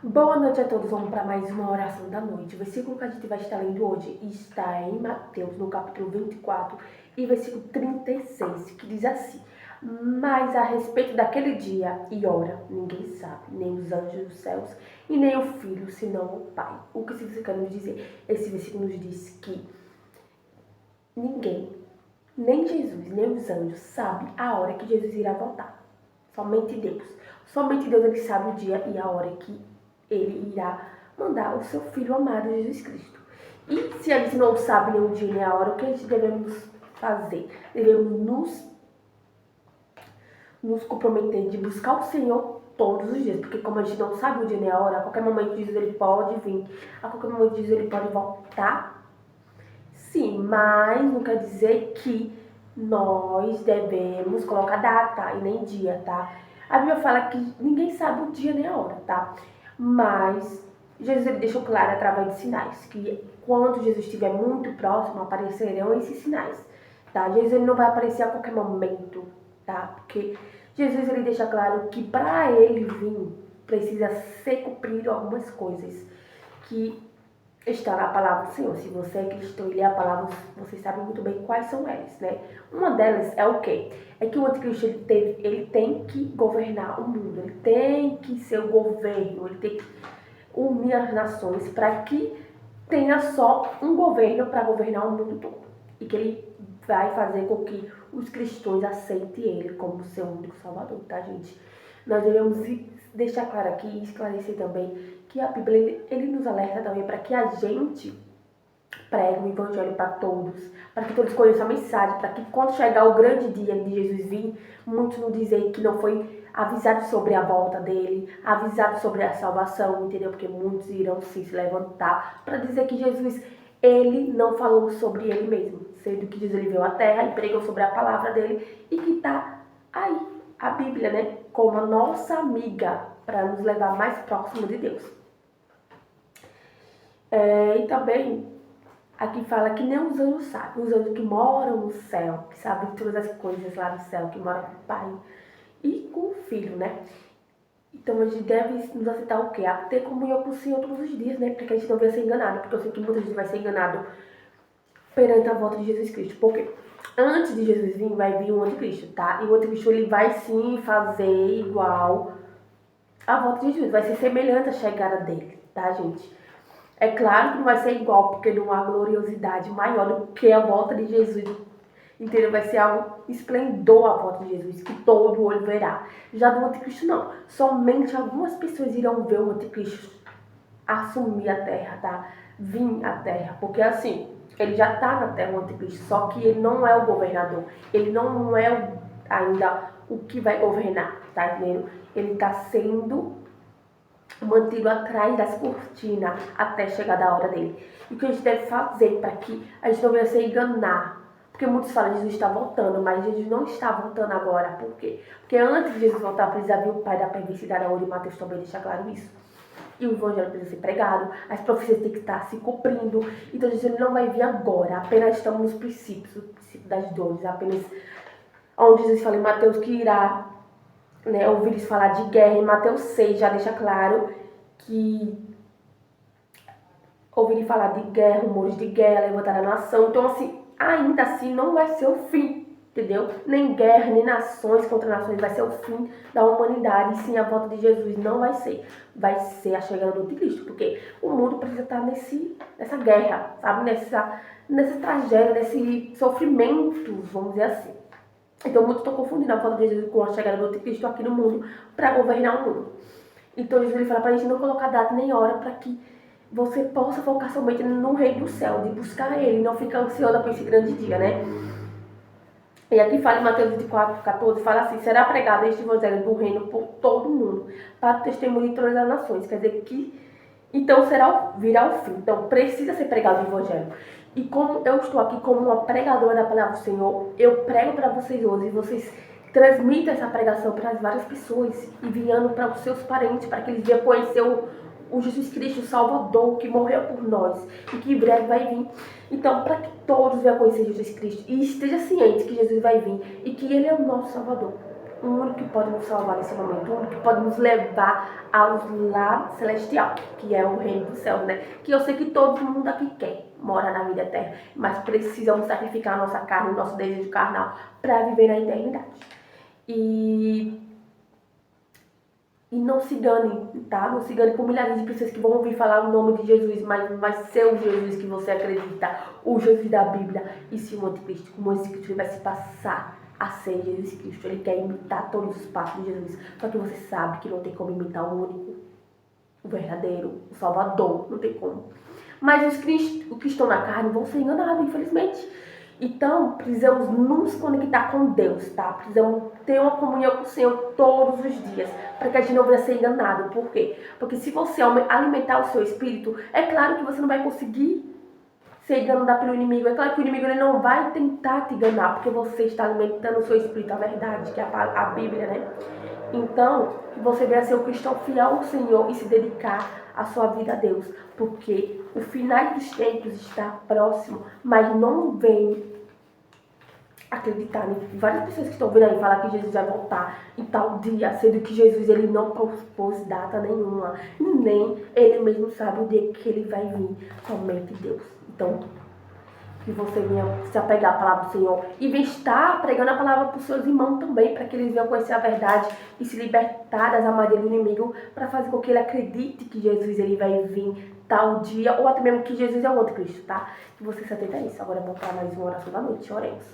Boa noite a todos, vamos para mais uma oração da noite. O versículo que a gente vai estar lendo hoje está em Mateus, no capítulo 24, e versículo 36, que diz assim: Mas a respeito daquele dia e hora, ninguém sabe, nem os anjos dos céus, e nem o Filho, senão o Pai. O que significa nos dizer? Esse versículo nos diz que ninguém, nem Jesus, nem os anjos, sabe a hora que Jesus irá voltar. Somente Deus. Somente Deus ele sabe o dia e a hora que ele irá mandar o seu Filho amado, Jesus Cristo. E se a gente não sabe nem o dia nem a hora, o que a gente devemos fazer? Devemos nos comprometer de buscar o Senhor todos os dias, porque como a gente não sabe o dia nem a hora, a qualquer momento Jesus ele pode vir, a qualquer momento Jesus ele pode voltar. Sim, mas não quer dizer que nós devemos colocar data e nem dia, tá? A Bíblia fala que ninguém sabe o dia nem a hora, tá? Mas Jesus ele deixou claro através de sinais, que quando Jesus estiver muito próximo, aparecerão esses sinais, tá? Jesus ele não vai aparecer a qualquer momento, tá? Porque Jesus ele deixa claro que para ele vir, precisa ser cumprido algumas coisas que está na palavra do Senhor. Se você é cristão e lê a palavra, você sabe muito bem quais são elas, né? Uma delas é o quê? É que o anticristo ele tem que governar o mundo, ele tem que ser o governo, ele tem que unir as nações para que tenha só um governo para governar o mundo todo. E que ele vai fazer com que os cristãos aceitem ele como seu único salvador, tá, gente? Nós devemos deixar claro aqui e esclarecer também que a Bíblia ele nos alerta também para que a gente pregue o evangelho para todos, para que todos conheçam a mensagem, para que quando chegar o grande dia de Jesus vir, muitos não dizem que não foi avisado sobre a volta dele, avisado sobre a salvação, entendeu? Porque muitos irão sim se levantar para dizer que Jesus ele não falou sobre ele mesmo, sendo que Jesus ele veio à terra e pregou sobre a palavra dele e que está aí a Bíblia, né, como a nossa amiga para nos levar mais próximo de Deus. E também aqui fala que nem os anjos sabem, os anjos que moram no céu, que sabem todas as coisas lá no céu, que moram com o Pai e com o Filho, né? Então a gente deve nos aceitar o quê? A ter comunhão com o Senhor todos os dias, né? Para que a gente não venha ser enganado, porque eu sei que muita gente vai ser enganado perante a volta de Jesus Cristo. Porque antes de Jesus vir, vai vir o anticristo, tá? E o anticristo ele vai sim fazer igual a volta de Jesus, vai ser semelhante à chegada dele, tá, gente? É claro que não vai ser igual, porque não há gloriosidade maior do que a volta de Jesus. Entendeu? Vai ser algo esplendor a volta de Jesus, que todo olho verá. Já do anticristo, não. Somente algumas pessoas irão ver o anticristo assumir a terra, tá? Vir à terra. Porque assim, ele já está na terra, o anticristo, só que ele não é o governador. Ele não é ainda o que vai governar, tá entendendo? Ele está sendo mantido atrás das cortinas até chegar da hora dele. E o que a gente deve fazer para que a gente não venha se enganar? Porque muitos falam que Jesus está voltando, mas Jesus não está voltando agora. Por quê? Porque antes de Jesus voltar, precisa vir o pai da perversidade, onde Mateus também deixa claro isso. E o evangelho precisa ser pregado, as profecias têm que estar se cumprindo. Então Jesus não vai vir agora, apenas estamos nos princípios, o princípio das dores, apenas onde Jesus fala em Mateus que irá, né, ouvir eles falar de guerra. Em Mateus 6 já deixa claro que ouvirem falar de guerra, rumores de guerra, levantar a nação. Então, assim, ainda assim não vai ser o fim, entendeu? Nem guerra, nem nações contra nações vai ser o fim da humanidade. E sim, a volta de Jesus não vai ser. Vai ser a chegada do anticristo, porque o mundo precisa estar nessa guerra, sabe? Nessa tragédia, nesse sofrimento, vamos dizer assim. Então, muitos estão confundindo a volta de Jesus com a chegada do anticristo aqui no mundo para governar o mundo. Então, Jesus ele fala para a gente não colocar data nem hora para que você possa focar somente no Rei do Céu, de buscar Ele, não ficar ansiosa por esse grande dia, né? E aqui fala em Mateus 24, 14, fala assim: será pregado este evangelho do reino por todo o mundo, para o testemunho de todas as nações. Quer dizer que, então, virá o fim. Então, precisa ser pregado o evangelho. E como eu estou aqui como uma pregadora da palavra do Senhor, eu prego para vocês hoje, e vocês transmitam essa pregação para as várias pessoas, enviando para os seus parentes, para que eles venham conhecer o Jesus Cristo, o Salvador, que morreu por nós e que em breve vai vir. Então, para que todos venham conhecer Jesus Cristo e esteja ciente que Jesus vai vir e que Ele é o nosso Salvador. o único que pode nos salvar nesse momento, o único que pode nos levar ao lar celestial, que é o reino dos céus, né? Que eu sei que todo mundo aqui quer morar na vida eterna, mas precisamos sacrificar a nossa carne, o nosso desejo carnal, para viver na eternidade. E não se engane, tá? Não se engane com milhares de pessoas que vão ouvir falar o nome de Jesus, mas não vai ser o Jesus que você acredita, o Jesus da Bíblia, e sim o anticristo. Como esse Cristo vai se passar a ser Jesus Cristo. Ele quer imitar todos os passos de Jesus. Só que você sabe que não tem como imitar o único, o verdadeiro, o Salvador. Não tem como. Mas os que estão na carne vão ser enganados, infelizmente. Então, precisamos nos conectar com Deus, tá? Precisamos ter uma comunhão com o Senhor todos os dias, para que a gente não venha ser enganado. Por quê? Porque se você alimentar o seu espírito, é claro que você não vai conseguir ser enganado pelo inimigo. É claro que o inimigo ele não vai tentar te enganar, porque você está alimentando o seu espírito, a verdade, que é a Bíblia, né? Então, você venha ser um cristão fiel ao Senhor e se dedicar a sua vida a Deus, porque o final dos tempos está próximo, mas não vem acreditar em várias pessoas que estão vindo aí falar que Jesus vai voltar em tal dia, sendo que Jesus ele não propôs data nenhuma, nem ele mesmo sabe o dia que ele vai vir, somente Deus. Então, que você venha se apegar à palavra do Senhor e venha estar pregando a palavra para os seus irmãos também, para que eles venham conhecer a verdade e se libertar das armadilhas do inimigo, para fazer com que ele acredite que Jesus ele vai vir tal dia, ou até mesmo que Jesus é o anticristo, tá? Que você se atenta a isso. Agora vamos para mais uma oração da noite. Oremos.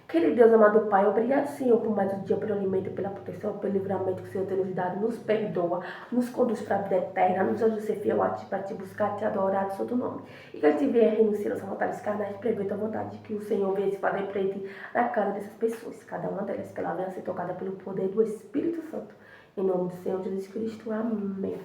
Querido Deus, amado Pai, obrigado, Senhor, por mais um dia, pelo alimento, pela proteção, pelo livramento que o Senhor tem nos dado. Nos perdoa, nos conduz para a vida eterna, nos ajuda a ser fiel a Ti, para Te buscar, Te adorar, de Santo nome. E que a gente venha renunciar nossa vontade carnais, prever a vontade, que o Senhor venha se fazer presente na cara dessas pessoas, cada uma delas, que ela venha ser tocada pelo poder do Espírito Santo. Em nome do Senhor Jesus Cristo, amém.